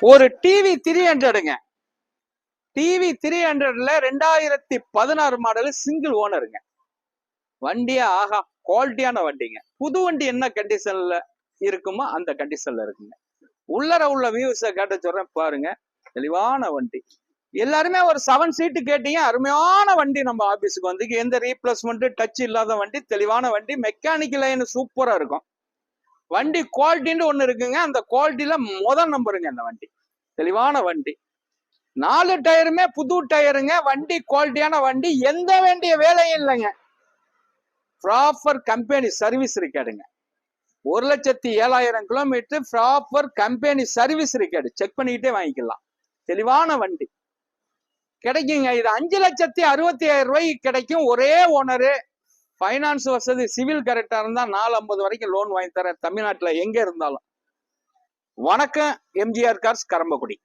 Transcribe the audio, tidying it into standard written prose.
ஒரு டிவி 300ங்க. டிவி 300ல 2016 மாடல் சிங்கிள் ஓனருங்க. வண்டியே ஆகா குவாலிட்டியான வண்டிங்க. புது வண்டி என்ன கண்டிஷன்ல இருக்குமோ அந்த கண்டிஷன்ல இருக்குங்க. உள்ளர உள்ள வியூஸை கேட்ட சொல்றேன் பாருங்க. தெளிவான வண்டி. எல்லாருமே ஒரு 7 சீட்டு கேட்டீங்க. அருமையான வண்டி நம்ம ஆபீஸுக்கு வந்து எந்த ரீப்ளேஸ்மெண்ட் டச் இல்லாத வண்டி, தெளிவான வண்டி, மெக்கானிக்கல் லைன் சூப்பரா இருக்கும். வண்டி குவாலிட்டின்னு ஒண்ணு இருக்குங்க. அந்த குவாலிட்டியில முதல் நம்பருங்க அந்த வண்டி. தெளிவான வண்டி. 4 டயருமே புது டயருங்க. வண்டி குவாலிட்டியான வண்டி. எந்த வேண்டிய வேலையும் இல்லைங்க. ப்ராப்பர் கம்பெனி சர்வீஸ் ரெக்கார்டுங்க. 1,07,000 kilometre proper company service record. Check பண்ணிக்கிட்டே வாங்கிக்கலாம். தெளிவான வண்டி கிடைக்குங்க. இது 5,65,000 ரூபாய்க்கு கிடைக்கும். ஒரே ஓனரு. பைனான்ஸ் வசதி சிவில் கரெக்டா இருந்தா 450 வரைக்கும் லோன் வாங்கி தரேன். தமிழ்நாட்டுல எங்க இருந்தாலும். வணக்கம். எம்ஜிஆர் கார்ஸ், கரம்பக்குடி.